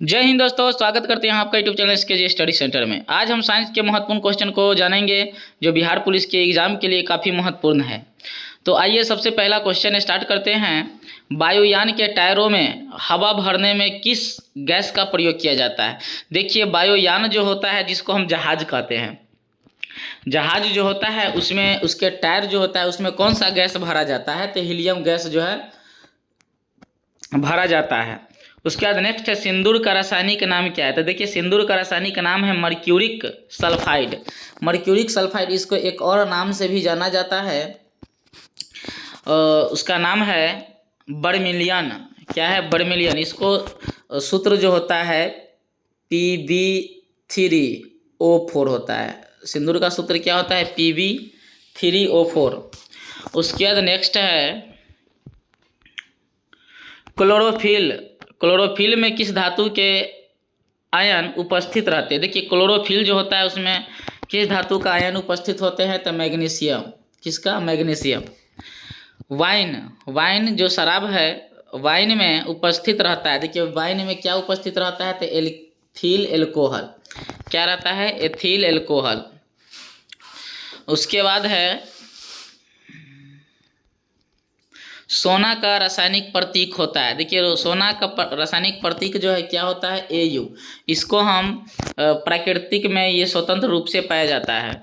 जय हिंद दोस्तों, स्वागत करते हैं आपका YouTube channel SK study centre में। आज हम साइंस के महत्वपूर्ण क्वेश्चन को जानेंगे जो बिहार पुलिस के एग्जाम के लिए काफ़ी महत्वपूर्ण है। तो आइए सबसे पहला क्वेश्चन स्टार्ट करते हैं। वायुयान के टायरों में हवा भरने में किस गैस का प्रयोग किया जाता है? देखिए, वायुयान जो होता है जिसको हम जहाज कहते हैं, जहाज जो होता है उसमें उसके टायर जो होता है उसमें कौन सा गैस भरा जाता है? तो हीलियम गैस जो है भरा जाता है। उसके बाद नेक्स्ट है, सिंदूर का रासायनिक नाम क्या है? तो देखिए, सिंदूर का रासायनिक नाम है मर्क्यूरिक सल्फाइड। मर्क्यूरिक सल्फाइड, इसको एक और नाम से भी जाना जाता है, उसका नाम है बर्मिलियन। क्या है? बर्मिलियन। इसको सूत्र जो होता है Pb3O4 होता है। सिंदूर का सूत्र क्या होता है? Pb3O4। उसके बाद नेक्स्ट है क्लोरोफिल। क्लोरोफिल में किस धातु के आयन उपस्थित रहते हैं? देखिए, क्लोरोफिल जो होता है उसमें किस धातु का आयन उपस्थित होते हैं? तो मैग्नीशियम। किसका? मैग्नीशियम। वाइन जो शराब है, वाइन में उपस्थित रहता है। देखिए, वाइन में क्या उपस्थित रहता है? तो एथिल एल्कोहल। क्या रहता है? Ethyl alcohol. उसके बाद है सोना का रासायनिक प्रतीक होता है। देखिए, सोना का रासायनिक प्रतीक जो है क्या होता है? Au। इसको हम प्राकृतिक में ये स्वतंत्र रूप से पाया जाता है।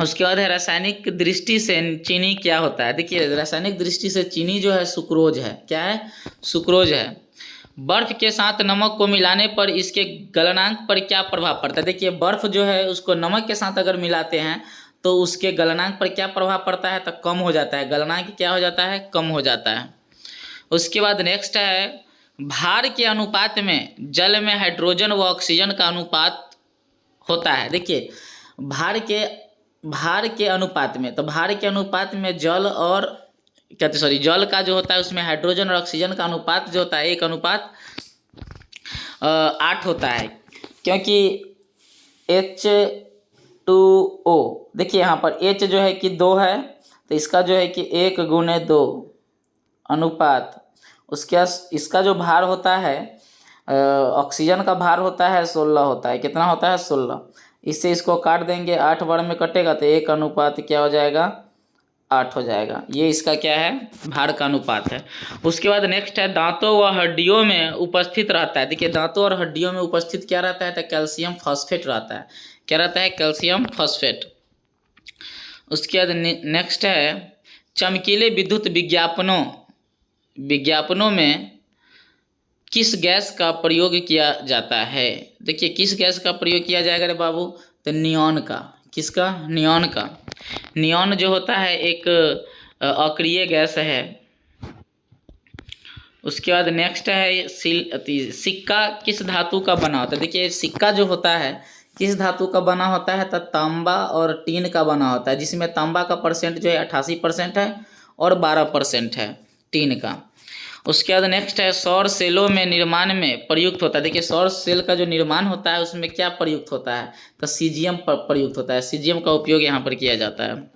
उसके बाद है रासायनिक दृष्टि से चीनी क्या होता है? देखिए, रासायनिक दृष्टि से चीनी जो है सुक्रोज है। क्या है? सुक्रोज है। बर्फ के साथ नमक को मिलाने पर इसके गलनांक पर क्या प्रभाव पड़ता है? देखिए, बर्फ जो है उसको नमक के साथ अगर मिलाते हैं तो उसके गलनांक पर क्या प्रभाव पड़ता है? तो कम हो जाता है। गलनांक क्या हो जाता है? कम हो जाता है। उसके बाद नेक्स्ट है, भार के अनुपात में जल में हाइड्रोजन व ऑक्सीजन का अनुपात होता है। देखिए, भार के अनुपात में, तो भार के अनुपात में जल और जल का जो होता है उसमें हाइड्रोजन और ऑक्सीजन का अनुपात जो होता है 1:8 होता है, क्योंकि H2O, देखिए यहाँ पर H जो है कि 2 है, तो इसका जो है कि 1:2 अनुपात। इसका जो भार होता है, ऑक्सीजन का भार होता है 16 होता है। कितना होता है? 16। इससे इसको काट देंगे, 8 बार में कटेगा तो 1:8 क्या हो जाएगा? 8 हो जाएगा। ये इसका क्या है? भार का अनुपात है। उसके बाद नेक्स्ट है, दांतों व हड्डियों में उपस्थित रहता है। देखिए, दांतों और हड्डियों में उपस्थित क्या रहता है? तो कैल्शियम फॉस्फेट रहता है। क्या रहता है? Calcium phosphate. उसके बाद नेक्स्ट है, चमकीले विद्युत विज्ञापनों में किस गैस का प्रयोग किया जाता है? देखिए, किस गैस का प्रयोग किया जाएगा रे बाबू? तो नियॉन का। किसका? नियॉन का। नियॉन जो होता है एक अक्रिय गैस है। उसके बाद नेक्स्ट है, सिक्का किस धातु का बना होता है? देखिए, सिक्का जो होता है किस धातु का बना होता है? तो तांबा और टीन का बना होता है, जिसमें तांबा का परसेंट जो है 88% है और 12% है टीन का। उसके बाद नेक्स्ट है, सौर सेलों में निर्माण में प्रयुक्त होता है। देखिए, सौर सेल का जो निर्माण होता है उसमें क्या प्रयुक्त होता है? तो सीजियम प्रयुक्त होता है। सीजियम का उपयोग यहाँ पर किया जाता है।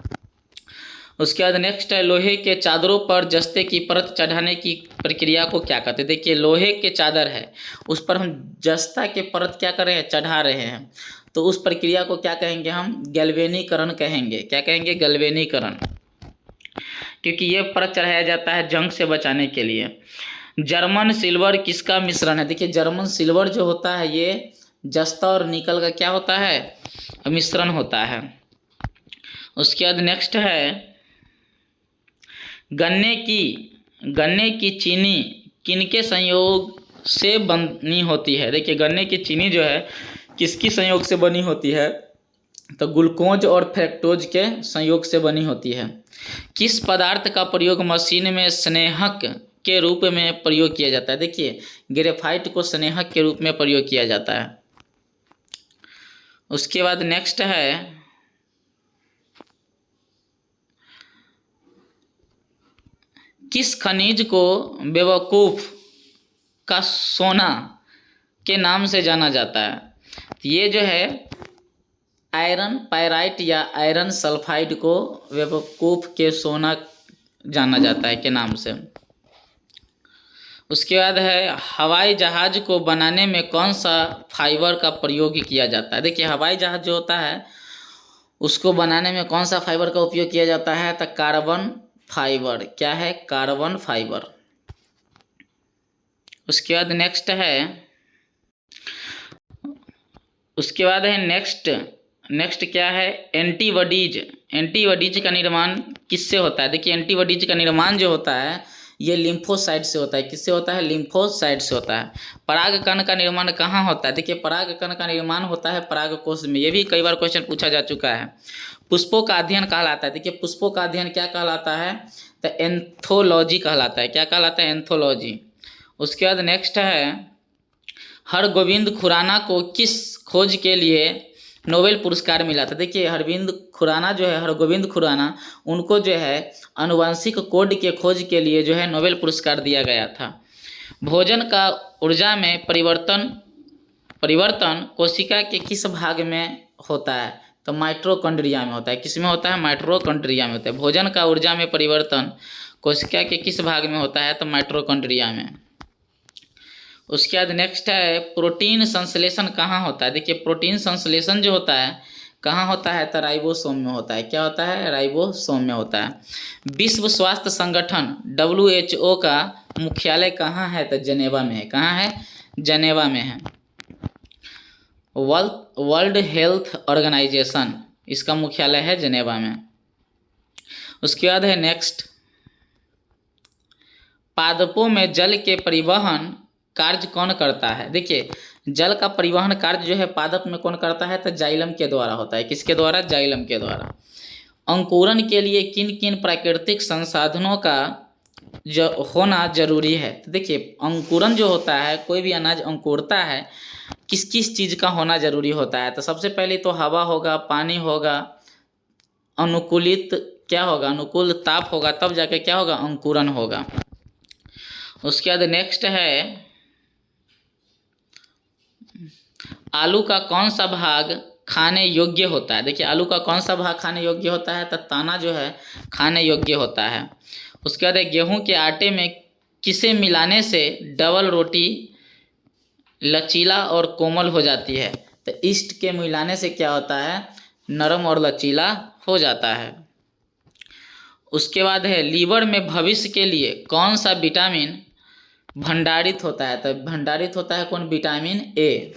उसके बाद नेक्स्ट है, लोहे के चादरों पर जस्ते की परत चढ़ाने की प्रक्रिया को क्या कहते हैं? देखिए, लोहे के चादर है उस पर हम जस्ता के परत क्या कर रहे हैं? चढ़ा रहे हैं। तो उस प्रक्रिया को क्या कहेंगे? हम गैल्वेनीकरण कहेंगे। क्या कहेंगे? गैल्वेनीकरण। क्योंकि ये परत चढ़ाया जाता है जंग से बचाने के लिए। जर्मन सिल्वर किसका मिश्रण है? देखिए, जर्मन सिल्वर जो होता है ये जस्ता और निकल का क्या होता है? मिश्रण होता है। उसके बाद नेक्स्ट है, गन्ने की चीनी किनके संयोग से बनी होती है? देखिए, गन्ने की चीनी जो है किसकी संयोग से बनी होती है? तो ग्लूकोज और फ्रक्टोज के संयोग से बनी होती है। किस पदार्थ का प्रयोग मशीन में स्नेहक के रूप में प्रयोग किया जाता है? देखिए, ग्रेफाइट को स्नेहक के रूप में प्रयोग किया जाता है। उसके बाद नेक्स्ट है, किस खनिज को बेवकूफ का सोना के नाम से जाना जाता है? ये जो है आयरन पायराइट या आयरन सल्फाइड को बेवकूफ के सोना जाना जाता है के नाम से। उसके बाद है हवाई जहाज को बनाने में कौन सा फाइबर का प्रयोग किया जाता है। देखिए हवाई जहाज जो होता है उसको बनाने में कौन सा फाइबर का उपयोग किया जाता है, तो कार्बन फाइबर। क्या है, कार्बन फाइबर। उसके बाद नेक्स्ट क्या है, एंटीबॉडीज। एंटीबॉडीज का निर्माण किससे होता है। देखिए एंटीबॉडीज का निर्माण जो होता है ये लिम्फोसाइट से होता है। किससे होता है, लिम्फोसाइट से होता है। परागकण का निर्माण कहाँ होता है। देखिए परागकण का निर्माण होता है परागकोश में। ये भी कई बार क्वेश्चन पूछा जा चुका है। पुष्पों का अध्ययन कहलाता है। देखिए पुष्पों का अध्ययन क्या कहलाता है, तो एंथोलॉजी कहलाता है। क्या कहलाता है, एंथोलॉजी। उसके बाद नेक्स्ट है हरगोविंद खुराना को किस खोज के लिए नोबेल पुरस्कार मिला था। देखिए हरगोविंद खुराना उनको जो है आनुवंशिक कोड के खोज के लिए जो है नोबेल पुरस्कार दिया गया था। भोजन का ऊर्जा में परिवर्तन कोशिका के किस भाग में होता है, तो माइटोकॉन्ड्रिया में होता है। किस में होता है, माइटोकॉन्ड्रिया में होता है। भोजन का ऊर्जा में परिवर्तन कोशिका के किस भाग में होता है, तो माइटोकॉन्ड्रिया में। उसके बाद नेक्स्ट है प्रोटीन संश्लेषण कहाँ होता है। देखिए प्रोटीन संश्लेषण जो होता है कहाँ होता है, तो राइबोसोम में होता है। क्या होता है, राइबोसोम में होता है। विश्व स्वास्थ्य संगठन WHO का मुख्यालय कहाँ है, तो जनेवा में है। कहाँ है, जनेवा में है। वर्ल्ड हेल्थ ऑर्गेनाइजेशन इसका मुख्यालय है जनेवा में। उसके बाद है नेक्स्ट पादपों में जल के परिवहन कार्य कौन करता है। देखिए जल का परिवहन कार्य जो है पादप में कौन करता है, तो जाइलम के द्वारा होता है। किसके द्वारा, जाइलम के द्वारा। अंकुरण के लिए किन किन प्राकृतिक संसाधनों का होना जरूरी है। तो देखिए अंकुरण जो होता है, कोई भी अनाज अंकुरता है किस किस चीज़ का होना जरूरी होता है, तो सबसे पहले तो हवा होगा, पानी होगा, अनुकूल ताप होगा, तब जाके क्या होगा, अंकुरण होगा। उसके बाद नेक्स्ट है आलू का कौन सा भाग खाने योग्य होता है। देखिए आलू का कौन सा भाग खाने योग्य होता है, तो ताना जो है खाने योग्य होता है। उसके बाद गेहूं के आटे में किसे मिलाने से डबल रोटी लचीला और कोमल हो जाती है, तो ईस्ट के मिलाने से क्या होता है, नरम और लचीला हो जाता है। उसके बाद है लीवर में भविष्य के लिए कौन सा विटामिन भंडारित होता है, तो भंडारित होता है कौन, विटामिन ए।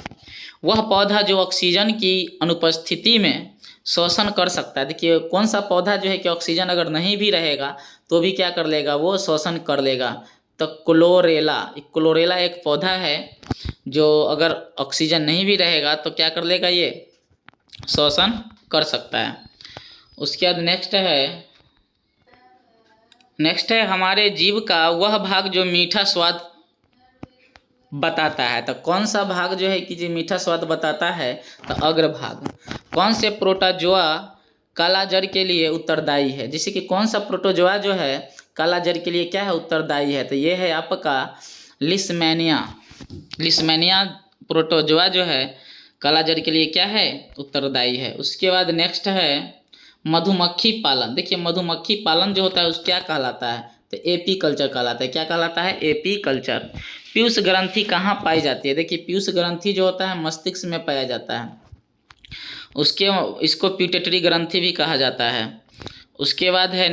वह पौधा जो ऑक्सीजन की अनुपस्थिति में शोषण कर सकता है। देखिए कौन सा पौधा जो है कि ऑक्सीजन अगर नहीं भी रहेगा तो भी क्या कर लेगा, वो शोषण कर लेगा, तो क्लोरेला एक पौधा है जो अगर ऑक्सीजन नहीं भी रहेगा तो क्या कर लेगा, ये शोषण कर सकता है। उसके बाद नेक्स्ट है हमारे जीव का वह भाग जो मीठा स्वाद बताता है, तो कौन सा भाग जो है कि जो मीठा स्वाद बताता है, तो अग्रभाग। कौन से प्रोटोजोआ कालाजार के लिए उत्तरदायी है। जैसे कि कौन सा प्रोटोजोआ जो है कालाजार के लिए क्या है, उत्तरदायी है, तो ये है आपका लिस्मेनिया प्रोटोजोआ जो है कालाजार के लिए क्या है, उत्तरदायी है। उसके बाद नेक्स्ट है मधुमक्खी पालन। देखिए मधुमक्खी पालन जो होता है उस क्या कहलाता है, तो एपी कल्चर कहलाता है। क्या कहलाता है, एपी कल्चर। पीयूष ग्रंथि कहाँ पाई जाती है। देखिए पीयूष ग्रंथि जो होता है मस्तिष्क में पाया जाता है। इसको प्यूटेटरी ग्रंथि भी कहा जाता है। उसके बाद है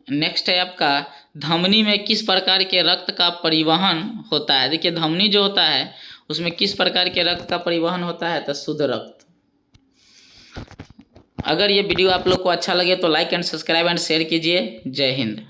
नेक्स्ट है आपका धमनी में किस प्रकार के रक्त का परिवहन होता है। देखिए धमनी जो होता है उसमें किस प्रकार के रक्त का परिवहन होता है, तो शुद्ध रक्त। अगर ये वीडियो आप लोग को अच्छा लगे तो like and subscribe and share कीजिए। जय हिंद।